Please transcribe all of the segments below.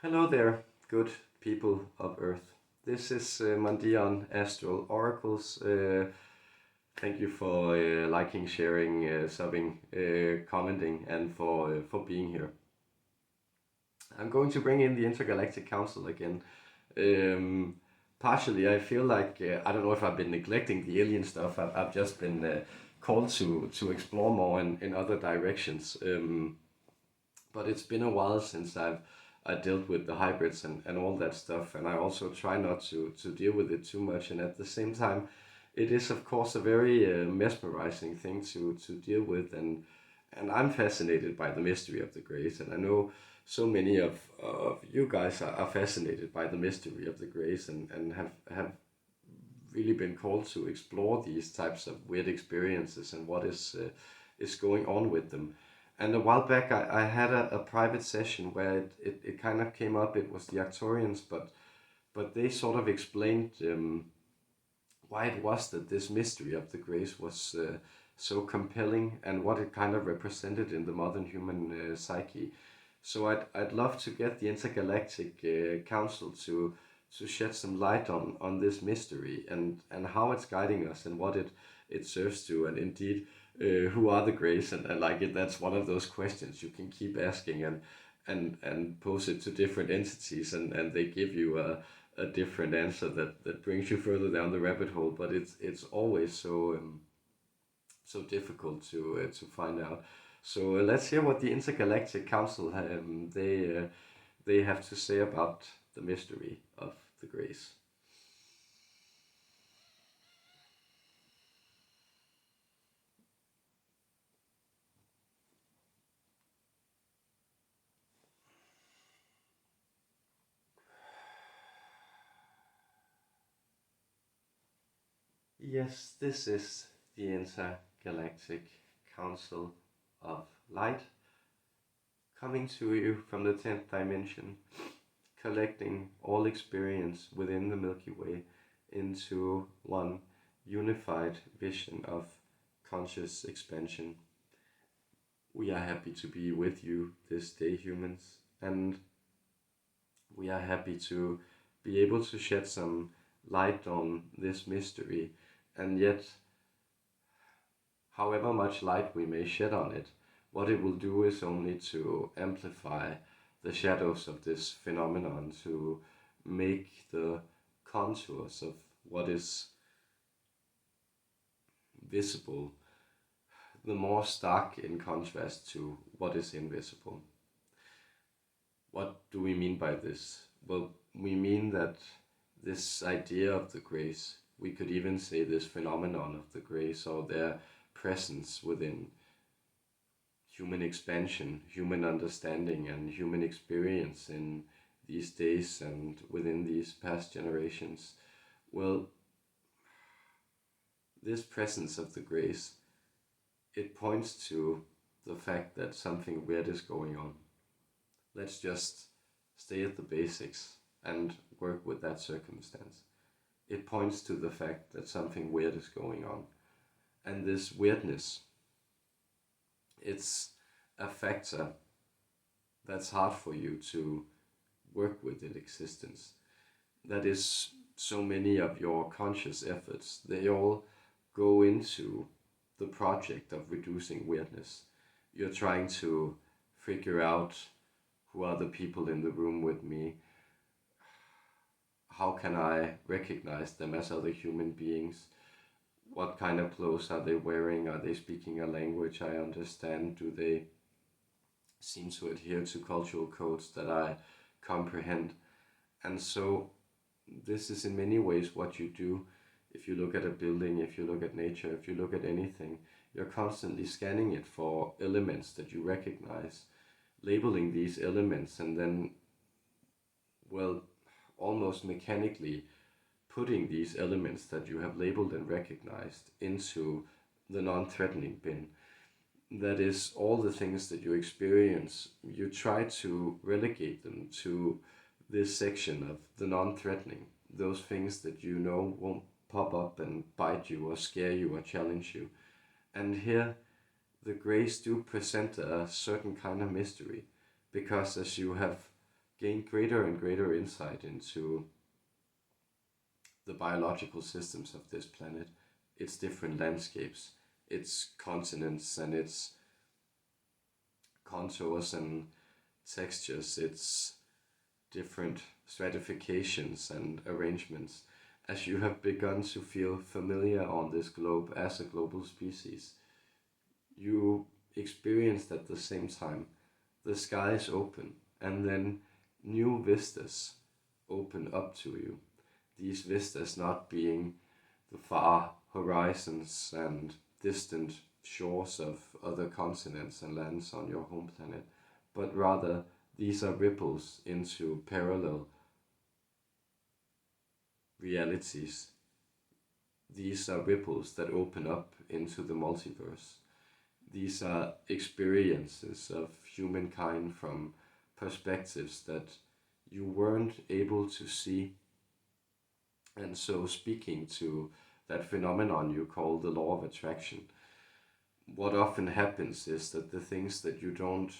Hello there, good people of Earth. This is Mandion Astral Oracles. Thank you for liking, sharing, subbing, commenting, and for being here. I'm going to bring in the Intergalactic Council again. Partially, I feel like I don't know if I've been neglecting the alien stuff. I've just been called to explore more in other directions. But it's been a while since I dealt with the hybrids and all that stuff, and I also try not to deal with it too much. And at the same time, it is of course a very mesmerizing thing to deal with, and I'm fascinated by the mystery of the Greys, and I know so many of you guys are fascinated by the mystery of the Greys and have really been called to explore these types of weird experiences and what is going on with them. And a while back, I had a private session where it kind of came up. It was the Arcturians, but they sort of explained why it was that this mystery of the Greys was so compelling and what it kind of represented in the modern human psyche. So I'd love to get the Intergalactic Council to shed some light on this mystery and how it's guiding us and what it serves to, and indeed who are the Greys, and like it, that's one of those questions you can keep asking and pose it to different entities, and they give you a different answer that brings you further down the rabbit hole, but it's always so difficult to find out. So let's hear what the Intergalactic Council they have to say about the mystery of the Greys. Yes, this is the Intergalactic Council of Light, coming to you from the 10th dimension, collecting all experience within the Milky Way into one unified vision of conscious expansion. We are happy to be with you this day, humans, and we are happy to be able to shed some light on this mystery, and yet, however much light we may shed on it, what it will do is only to amplify the shadows of this phenomenon, to make the contours of what is visible the more stark in contrast to what is invisible. What do we mean by this? Well, we mean that this idea of the Greys, we could even say this phenomenon of the Greys, or their presence within human expansion, human understanding, and human experience in these days and within these past generations. Well, this presence of the Greys, it points to the fact that something weird is going on. Let's just stay at the basics and work with that circumstance. It points to the fact that something weird is going on. And this weirdness, it's a factor that's hard for you to work with in existence. That is, so many of your conscious efforts, they all go into the project of reducing weirdness. You're trying to figure out who are the people in the room with me. How can I recognize them as other human beings? What kind of clothes are they wearing? Are they speaking a language I understand? Do they seem to adhere to cultural codes that I comprehend? And so this is in many ways what you do. If you look at a building, if you look at nature, if you look at anything, you're constantly scanning it for elements that you recognize, labeling these elements, and then, well, almost mechanically putting these elements that you have labeled and recognized into the non-threatening bin. That is, all the things that you experience, you try to relegate them to this section of the non-threatening, those things that you know won't pop up and bite you or scare you or challenge you. And here the Greys do present a certain kind of mystery, because as you have gain greater and greater insight into the biological systems of this planet, its different landscapes, its continents and its contours and textures, its different stratifications and arrangements, as you have begun to feel familiar on this globe as a global species, you experienced at the same time the skies open and then new vistas open up to you. These vistas not being the far horizons and distant shores of other continents and lands on your home planet, but rather these are ripples into parallel realities. These are ripples that open up into the multiverse. These are experiences of humankind from perspectives that you weren't able to see. And so, speaking to that phenomenon you call the law of attraction, what often happens is that the things that you don't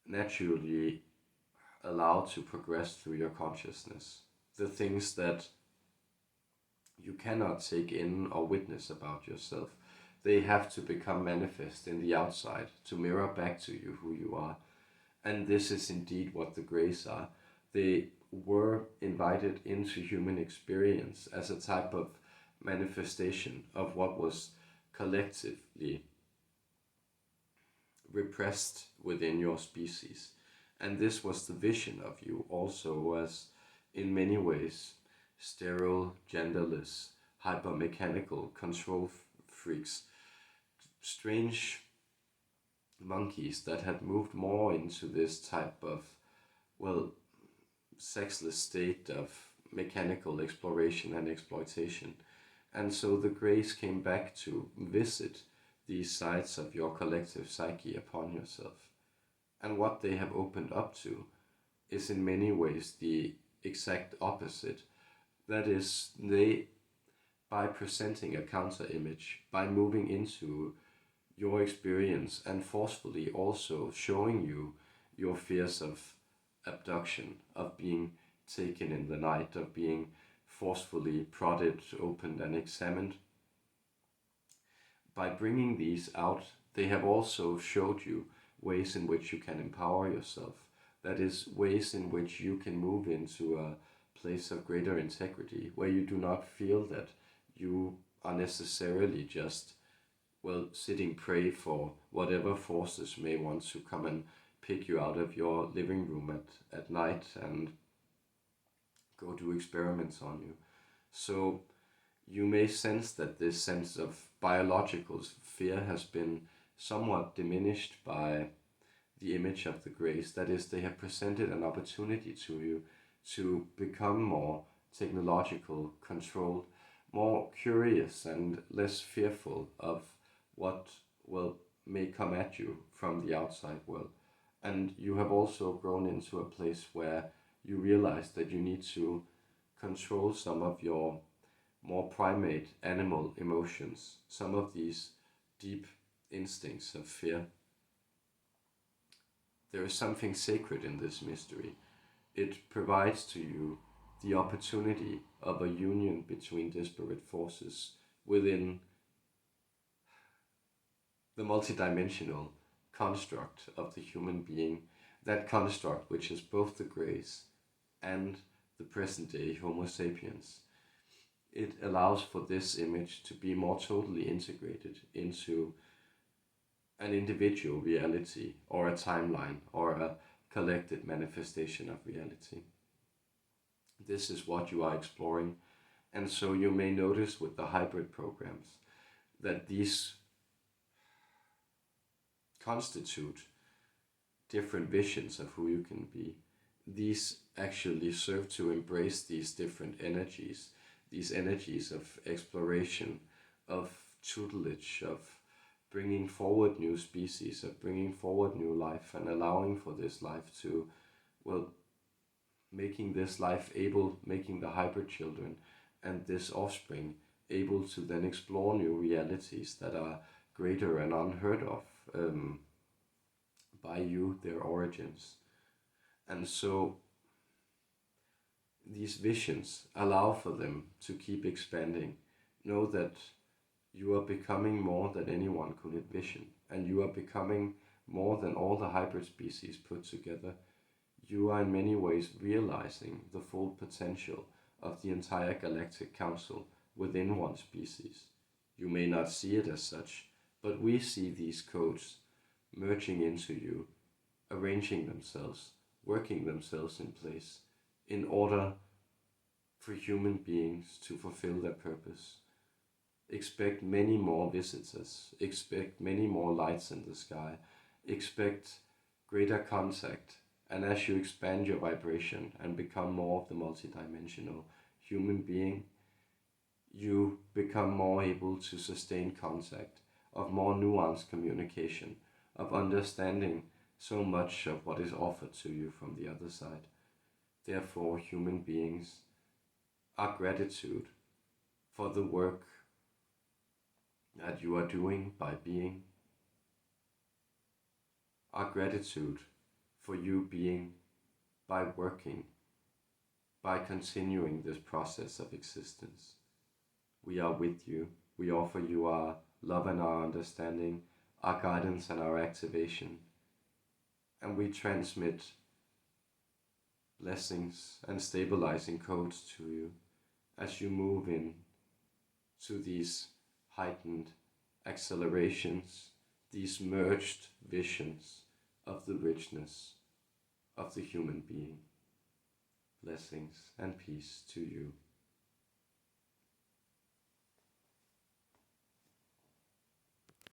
naturally allow to progress through your consciousness, the things that you cannot take in or witness about yourself, they have to become manifest in the outside to mirror back to you who you are. And this is indeed what the Greys are. They were invited into human experience as a type of manifestation of what was collectively repressed within your species. And this was the vision of you also as, in many ways, sterile, genderless, hyper-mechanical control freaks, strange monkeys that had moved more into this type of, well, sexless state of mechanical exploration and exploitation. And so the Greys came back to visit these sides of your collective psyche upon yourself. And what they have opened up to is in many ways the exact opposite. That is, they, by presenting a counter image, by moving into your experience and forcefully also showing you your fears of abduction, of being taken in the night, of being forcefully prodded, opened and examined. By bringing these out, they have also showed you ways in which you can empower yourself. That is, ways in which you can move into a place of greater integrity, where you do not feel that you are necessarily just, well, sitting prey for whatever forces may want to come and pick you out of your living room at night and go do experiments on you. So you may sense that this sense of biological fear has been somewhat diminished by the image of the Greys. That is, they have presented an opportunity to you to become more technological, controlled, more curious and less fearful of what may come at you from the outside world. And you have also grown into a place where you realize that you need to control some of your more primate animal emotions, some of these deep instincts of fear. There is something sacred in this mystery. It provides to you the opportunity of a union between disparate forces within the multidimensional construct of the human being, that construct which is both the Greys and the present day Homo sapiens. It allows for this image to be more totally integrated into an individual reality or a timeline or a collected manifestation of reality. This is what you are exploring, and so you may notice with the hybrid programs that these constitute different visions of who you can be. These actually serve to embrace these different energies, these energies of exploration, of tutelage, of bringing forward new species, of bringing forward new life and allowing for this life to, well, making this life able, making the hybrid children and this offspring able to then explore new realities that are greater and unheard of by you, their origins. And so these visions allow for them to keep expanding. Know that you are becoming more than anyone could envision, and you are becoming more than all the hybrid species put together. You are in many ways realizing the full potential of the entire galactic council within one species. You may not see it as such, but we see these codes merging into you, arranging themselves, working themselves in place in order for human beings to fulfill their purpose. Expect many more visitors, expect many more lights in the sky, expect greater contact, and as you expand your vibration and become more of the multidimensional human being, you become more able to sustain contact, of more nuanced communication, of understanding so much of what is offered to you from the other side. Therefore, human beings, our gratitude for the work that you are doing by being, our gratitude for you being by working, by continuing this process of existence. We are with you. We offer you our love and our understanding, our guidance and our activation, and we transmit blessings and stabilizing codes to you as you move in to these heightened accelerations, these merged visions of the richness of the human being. Blessings and peace to you.